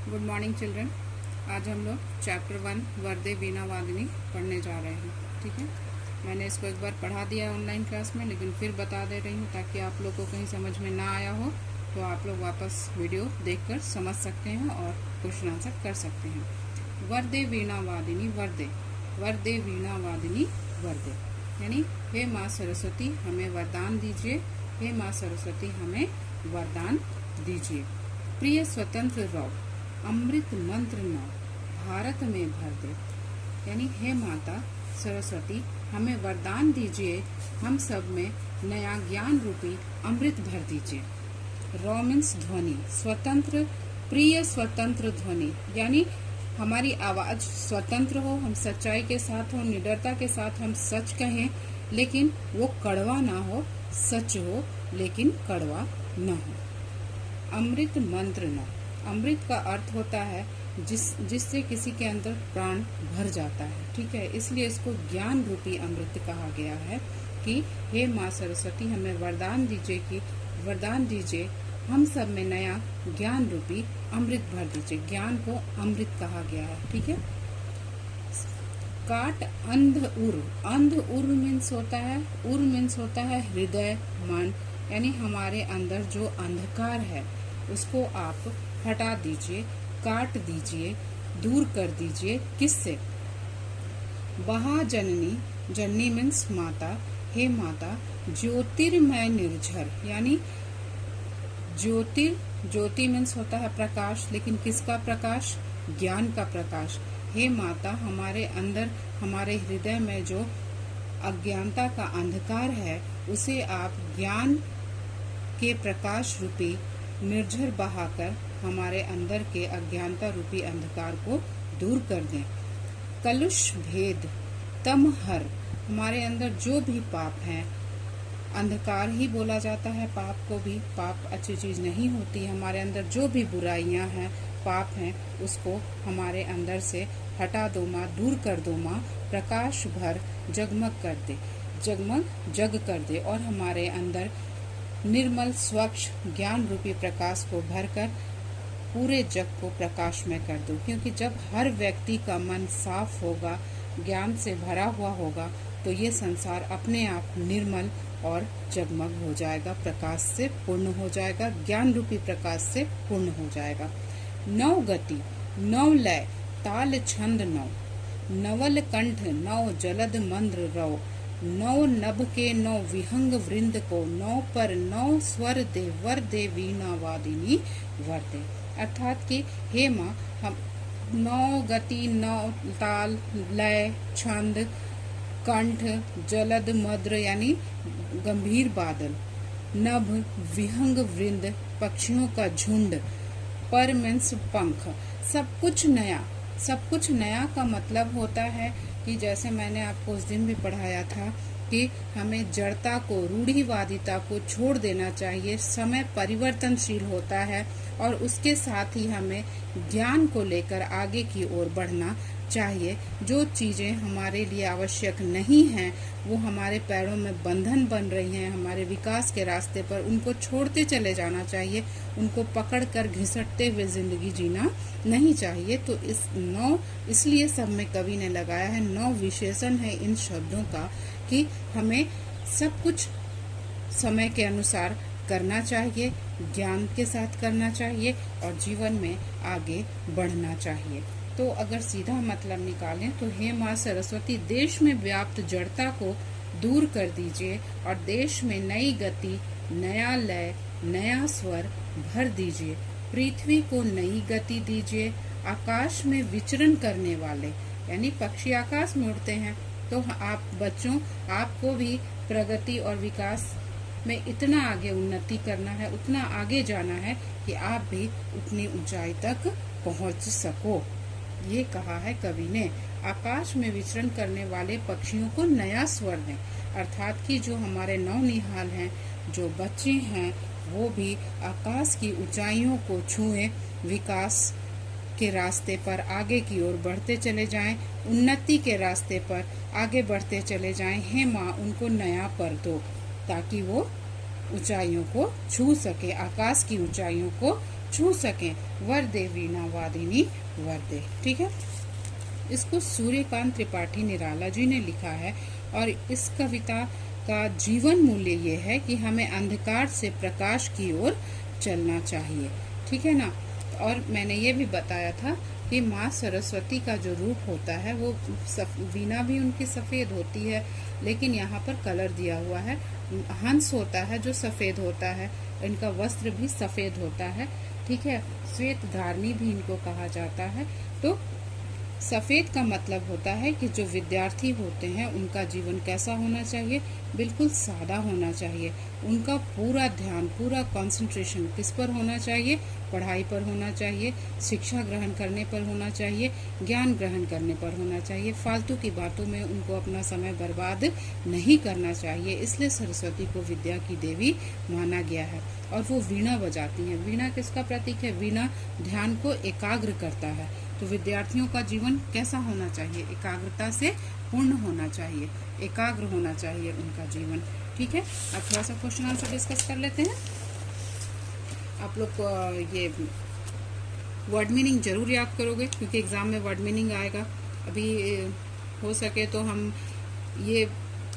Good morning children. आज हम लोग चैप्टर 1 वर्दे वीणा वादिनी पढ़ने जा रहे हैं। ठीक है, मैंने इसको एक बार पढ़ा दिया है ऑनलाइन क्लास में, लेकिन फिर बता दे रही हूँ ताकि आप लोग को कहीं समझ में ना आया हो तो आप लोग वापस वीडियो देखकर समझ सकते हैं और क्वेश्चन आंसर कर सकते हैं। वर्दे वीणा वादिनी वर्दे, वर्दे वीणा वादिनी वर्दे, यानी हे माँ सरस्वती हमें वरदान दीजिए, हे माँ सरस्वती हमें वरदान दीजिए। प्रिय स्वतंत्र रहो, अमृत मंत्र नौ भारत में भर दे, यानी हे माता सरस्वती हमें वरदान दीजिए, हम सब में नया ज्ञान रूपी अमृत भर दीजिए। रॉ मीन्स ध्वनि, स्वतंत्र, प्रिय स्वतंत्र ध्वनि, यानी हमारी आवाज स्वतंत्र हो, हम सच्चाई के साथ हो, निडरता के साथ हम सच कहें, लेकिन वो कड़वा ना हो, सच हो लेकिन कड़वा न हो। अमृत मंत्र न, अमृत का अर्थ होता है जिससे किसी के अंदर प्राण भर जाता है। ठीक है, इसलिए इसको ज्ञान रूपी अमृत कहा गया है कि हे माँ सरस्वती हमें वरदान दीजिए, कि वरदान दीजिए हम सब में नया ज्ञान रूपी अमृत भर दीजिए। ज्ञान को अमृत कहा गया है। ठीक है, काट अंध उर, अंध उर मीन्स होता है, उर मीन्स होता है हृदय मन, यानी हमारे अंदर जो अंधकार है उसको आप हटा दीजिए, काट दीजिए, दूर कर दीजिए। किससे? बहा जननी, जननी मीन्स माता, हे माता ज्योतिर्मय निर्झर, यानी ज्योति मीन्स होता है प्रकाश, लेकिन किसका प्रकाश? ज्ञान का प्रकाश। हे माता हमारे अंदर, हमारे हृदय में जो अज्ञानता का अंधकार है उसे आप ज्ञान के प्रकाश रूपी निर्झर बहाकर हमारे अंदर के अज्ञानता रूपी अंधकार को दूर कर दें। कलुष भेद तमहर, हमारे अंदर जो भी पाप हैं, अंधकार ही बोला जाता है पाप को भी, पाप अच्छी चीज नहीं होती। हमारे अंदर जो भी बुराइयां हैं, पाप हैं, उसको हमारे अंदर से हटा दो माँ, दूर कर दो माँ, प्रकाश भर जगमग कर दे, जगमग जग कर दे, और हमारे अंदर निर्मल स्वच्छ ज्ञान रूपी प्रकाश को भरकर पूरे जग को प्रकाश में कर दो। क्योंकि जब हर व्यक्ति का मन साफ होगा, ज्ञान से भरा हुआ होगा, तो ये संसार अपने आप निर्मल और जगमग हो जाएगा, प्रकाश से पूर्ण हो जाएगा, ज्ञान रूपी प्रकाश से पूर्ण हो जाएगा। नौ गति, नौ लय, ताल छंद नौ, नवल कंठ नौ, जलद मंद्र रव, नौ नभ के नौ विहंग वृंद को, नौ पर नौ स्वर दे, वर दे वीणा वादिनी वर दे। अर्थात कि हे माँ हम नौ गति, नौ ताल, लय, छंद, कंठ, जलद मद्र यानी गंभीर बादल, नभ विहंग वृंद पक्षियों का झुंड, पर मीन्स पंख, सब कुछ नया। सब कुछ नया का मतलब होता है कि जैसे मैंने आपको उस दिन भी पढ़ाया था कि हमें जड़ता को, रूढ़िवादिता को छोड़ देना चाहिए। समय परिवर्तनशील होता है और उसके साथ ही हमें ज्ञान को लेकर आगे की ओर बढ़ना चाहिए। जो चीजें हमारे लिए आवश्यक नहीं हैं, वो हमारे पैरों में बंधन बन रही हैं हमारे विकास के रास्ते पर, उनको छोड़ते चले जाना चाहिए, उनको पकड़कर घिसटते हुए जिंदगी जीना नहीं चाहिए। तो इस नौ, इसलिए सब में कवि ने लगाया है, नौ विशेषण है इन शब्दों का कि हमें सब कुछ समय के अनुसार करना चाहिए, ज्ञान के साथ करना चाहिए और जीवन में आगे बढ़ना चाहिए। तो अगर सीधा मतलब निकालें तो हे माँ सरस्वती देश में व्याप्त जड़ता को दूर कर दीजिए और देश में नई गति, नया लय, नया स्वर भर दीजिए। पृथ्वी को नई गति दीजिए। आकाश में विचरण करने वाले, यानी पक्षी आकाश में उड़ते हैं, तो आप बच्चों, आपको भी प्रगति और विकास में इतना आगे उन्नति करना है, उतना आगे जाना है कि आप भी उतनी ऊंचाई तक पहुंच सको। ये कहा है कवि ने। आकाश में विचरण करने वाले पक्षियों को नया स्वर दें, अर्थात कि जो हमारे नवनिहाल हैं, जो बच्चे हैं, वो भी आकाश की ऊंचाइयों को छुएं, विकास के रास्ते पर आगे की ओर बढ़ते चले जाएं, उन्नति के रास्ते पर आगे बढ़ते चले जाएं। हे माँ उनको नया पर दो ताकि वो ऊंचाइयों को छू सके, आकाश की ऊंचाइयों को छू सकें। वरदे वीणा वादिनी वरदे। ठीक है, इसको सूर्यकांत त्रिपाठी निराला जी ने लिखा है और इस कविता का जीवन मूल्य ये है कि हमें अंधकार से प्रकाश की ओर चलना चाहिए। ठीक है ना। और मैंने ये भी बताया था कि माँ सरस्वती का जो रूप होता है वो वीणा भी उनकी सफेद होती है, लेकिन यहाँ पर कलर दिया हुआ है। हंस होता है जो सफेद होता है, इनका वस्त्र भी सफेद होता है। ठीक है, श्वेत धारणी भी इनको कहा जाता है। तो सफेद का मतलब होता है कि जो विद्यार्थी होते हैं उनका जीवन कैसा होना चाहिए, बिल्कुल सादा होना चाहिए। उनका पूरा ध्यान, पूरा कंसंट्रेशन किस पर होना चाहिए, पढ़ाई पर होना चाहिए, शिक्षा ग्रहण करने पर होना चाहिए, ज्ञान ग्रहण करने पर होना चाहिए। फालतू की बातों में उनको अपना समय बर्बाद नहीं करना चाहिए। इसलिए सरस्वती को विद्या की देवी माना गया है। और वो वीणा बजाती हैं। वीणा किसका प्रतीक है? वीणा ध्यान को एकाग्र करता है। तो विद्यार्थियों का जीवन कैसा होना चाहिए? एकाग्रता से पूर्ण होना चाहिए, एकाग्र होना चाहिए उनका जीवन। ठीक है, अब थोड़ा सा क्वेश्चन आंसर डिस्कस कर लेते हैं। आप लोग ये वर्ड मीनिंग जरूर याद करोगे क्योंकि एग्जाम में वर्ड मीनिंग आएगा। अभी हो सके तो हम ये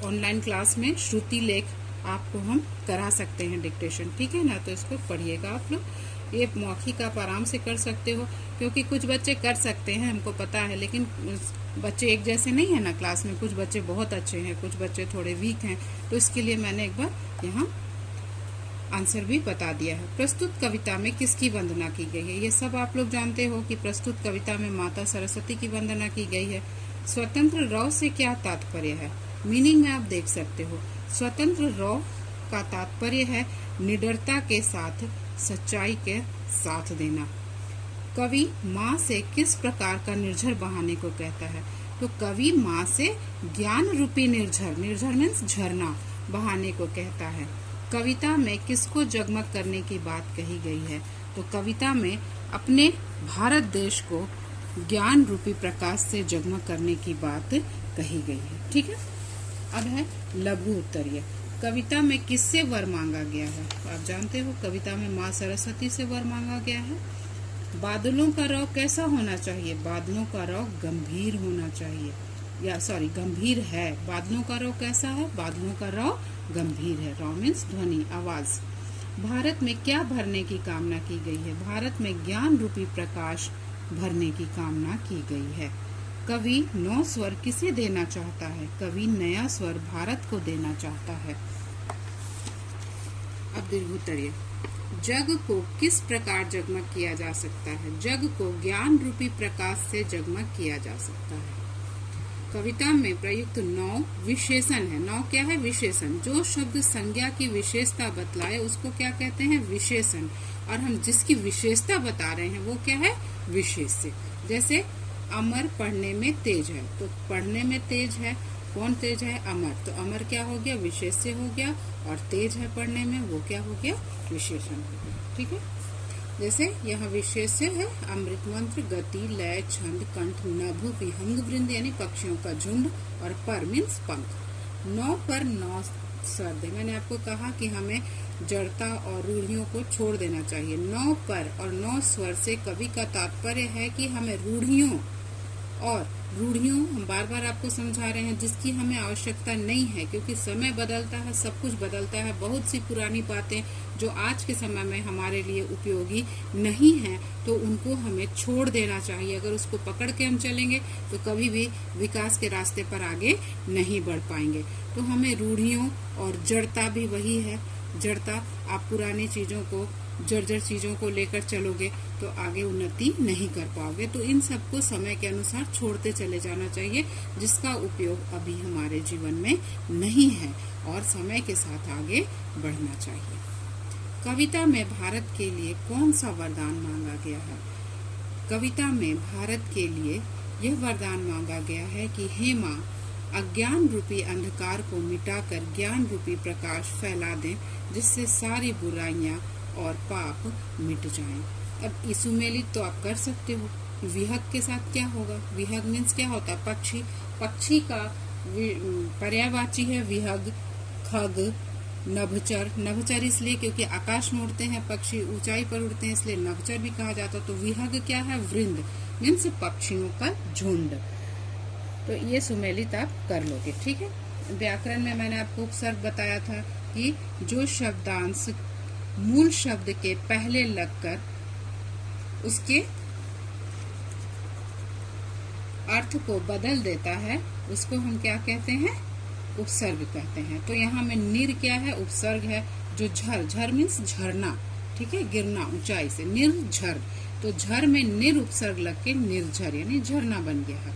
ऑनलाइन क्लास में श्रुति लेख आपको हम करा सकते हैं डिक्टेशन। ठीक है ना, तो इसको पढ़िएगा आप लोग। ये मौखिक आप आराम से कर सकते हो क्योंकि कुछ बच्चे कर सकते हैं, हमको पता है, लेकिन बच्चे एक जैसे नहीं है ना क्लास में। कुछ बच्चे बहुत अच्छे हैं, कुछ बच्चे थोड़े वीक हैं। तो इसके लिए मैंने एक बार यहाँ आंसर भी बता दिया है। प्रस्तुत कविता में किसकी वंदना की गई है? ये सब आप लोग जानते हो कि प्रस्तुत कविता में माता सरस्वती की वंदना की गई है। स्वतंत्र रौ से क्या तात्पर्य है? मीनिंग में आप देख सकते हो। स्वतंत्र रौ का तात्पर्य है निडरता के साथ, सच्चाई के साथ देना। कवि माँ से किस प्रकार का निर्झर बहाने को कहता है? तो कवि माँ से ज्ञान रूपी निर्झर, निर्झर मीन्स झरना, बहाने को कहता है। कविता में किसको जगमग करने की बात कही गई है? तो कविता में अपने भारत देश को ज्ञान रूपी प्रकाश से जगमग करने की बात कही गई है। ठीक है, अब है लघु उत्तरीय। कविता में किससे वर मांगा गया है? तो आप जानते हो कविता में माँ सरस्वती से वर मांगा गया है। बादलों का रौ कैसा होना चाहिए? बादलों का रौ गंभीर होना चाहिए, या सॉरी गंभीर है। बादलों का रौ कैसा है? बादलों का रौ गंभीर है। रौ मीन्स ध्वनि, आवाज। भारत में क्या भरने की कामना की गई है? भारत में ज्ञान रूपी प्रकाश भरने की कामना की गई है। कवि 9 स्वर किसे देना चाहता है? कवि नया स्वर भारत को देना चाहता है। अब दीर्घोत्तरीय। जग को किस प्रकार जगमग किया जा सकता है? जग को ज्ञान रूपी प्रकाश से जगमग किया जा सकता है। कविता में प्रयुक्त 9 विशेषण है। 9 क्या है? विशेषण। जो शब्द संज्ञा की विशेषता बतलाए उसको क्या कहते हैं? विशेषण। और हम जिसकी विशेषता बता रहे हैं वो क्या है? विशेष्य। जैसे अमर पढ़ने में तेज है, तो पढ़ने में तेज है, कौन तेज है? अमर। तो अमर क्या हो गया? विशेष्य हो गया। और तेज है पढ़ने में, वो क्या हो गया? विशेषण हो गया। ठीक है, जैसे यहाँ विशेष्य है अमृत मंत्र, गति, लय, छंद, कंठ, नभ, विहंग वृंद यानी पक्षियों का झुंड, और पर मीन्स पंख। 9 पर 9 स्वर दे। मैंने आपको कहा कि हमें जड़ता और रूढ़ियों को छोड़ देना चाहिए। 9 पर और 9 स्वर से कवि का तात्पर्य है कि हमें रूढ़ियों हम बार बार आपको समझा रहे हैं जिसकी हमें आवश्यकता नहीं है, क्योंकि समय बदलता है, सब कुछ बदलता है। बहुत सी पुरानी बातें जो आज के समय में हमारे लिए उपयोगी नहीं है तो उनको हमें छोड़ देना चाहिए। अगर उसको पकड़ के हम चलेंगे तो कभी भी विकास के रास्ते पर आगे नहीं बढ़ पाएंगे। तो हमें रूढ़ियों और जड़ता भी वही है। जड़ता, आप पुरानी चीजों को, जर्जर चीजों को लेकर चलोगे तो आगे उन्नति नहीं कर पाओगे। तो इन सबको समय के अनुसार छोड़ते चले जाना चाहिए, जिसका उपयोग अभी हमारे जीवन में नहीं है, और समय के साथ आगे बढ़ना चाहिए। कविता में भारत के लिए कौन सा वरदान मांगा गया है? कविता में भारत के लिए यह वरदान मांगा गया है कि हे माँ, अज्ञान रूपी अंधकार को मिटाकर ज्ञान रूपी प्रकाश फैला दें, जिससे सारी बुराइयां और पाप मिट जाएं। अब इसुमेलित तो आप कर सकते हो। विहग के साथ क्या होगा? विहग मीन्स क्या होता है? पक्षी। पक्षी का पर्यायवाची है विहग, खग, नभचर, नभचर इसलिए क्योंकि आकाश में उड़ते हैं पक्षी, ऊंचाई पर उड़ते हैं इसलिए नभचर भी कहा जाता है। तो विहग क्या है? वृंद, मीन्स पक्षियों का झुंड। तो ये सुमेलित आप कर लोगे, ठीक है। व्याकरण में मैंने आपको उपसर्ग बताया था कि जो शब्दांश मूल शब्द के पहले लगकर उसके अर्थ को बदल देता है उसको हम क्या कहते हैं? उपसर्ग कहते हैं। तो यहाँ में निर क्या है? उपसर्ग है। जो झर, झर मीन्स झरना, ठीक है, गिरना ऊंचाई से, निर्झर। तो झर में निर उपसर्ग लग के निर्झर यानी झरना बन गया है।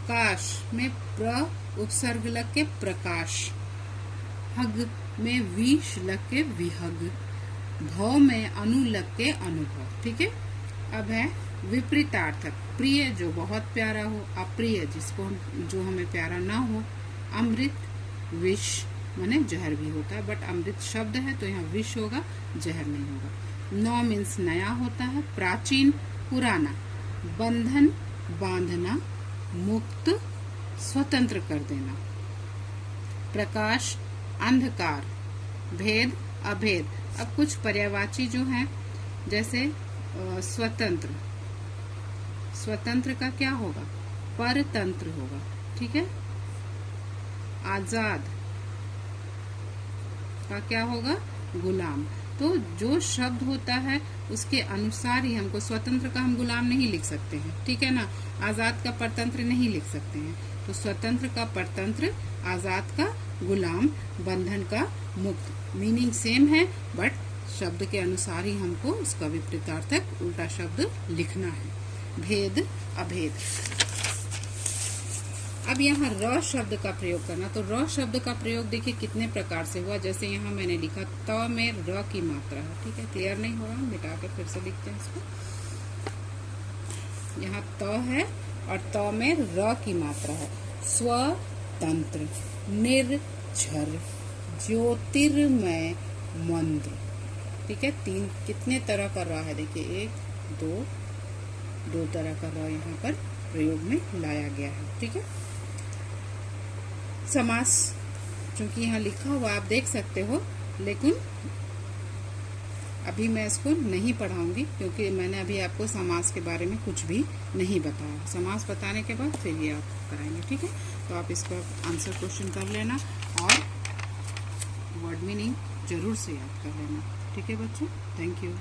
काश में प्र उपसर्ग लग के प्रकाश, हग में विष लग के विहग, भव में अनु लग के अनुभव, ठीक है। अब है विपरीतार्थक, प्रिय जो बहुत प्यारा हो, अप्रिय जिसको जो हमें प्यारा ना हो, अमृत विष माने जहर भी होता है, बट अमृत शब्द है तो यहाँ विष होगा, जहर नहीं होगा। नौ मीन्स नया होता है, प्राचीन पुराना, बंधन बांधना, मुक्त स्वतंत्र कर देना, प्रकाश अंधकार, भेद अभेद। अब कुछ पर्यायवाची जो हैं जैसे स्वतंत्र, स्वतंत्र का क्या होगा? परतंत्र होगा, ठीक है। आजाद का क्या होगा? गुलाम। तो जो शब्द होता है उसके अनुसार ही हमको, स्वतंत्र का हम गुलाम नहीं लिख सकते हैं, ठीक है ना। आजाद का परतंत्र नहीं लिख सकते हैं। तो स्वतंत्र का परतंत्र, आजाद का गुलाम, बंधन का मुक्त, मीनिंग सेम है बट शब्द के अनुसार ही हमको उसका विपरीतार्थक उल्टा शब्द लिखना है। भेद अभेद। अब यहाँ र शब्द का प्रयोग करना। तो र शब्द का प्रयोग देखिए कितने प्रकार से हुआ। जैसे यहाँ मैंने लिखा त में र की मात्रा है, ठीक है। क्लियर नहीं हो रहा, मिटा के फिर से लिखते हैं इसको। यहाँ त है और त में र की मात्रा है। स्वतंत्र, निर्झर, ज्योतिर्मय, मंत्र, ठीक है। तीन कितने तरह का र है देखिए, एक दो तरह का र यहाँ पर प्रयोग में लाया गया है, ठीक है। समास चूंकि यहाँ लिखा हुआ आप देख सकते हो, लेकिन अभी मैं इसको नहीं पढ़ाऊंगी क्योंकि मैंने अभी आपको समास के बारे में कुछ भी नहीं बताया। समास बताने के बाद फिर ये आप कराएंगे, ठीक है। तो आप इसका आंसर क्वेश्चन कर लेना और वर्ड मीनिंग जरूर से याद कर लेना, ठीक है बच्चों। Thank you.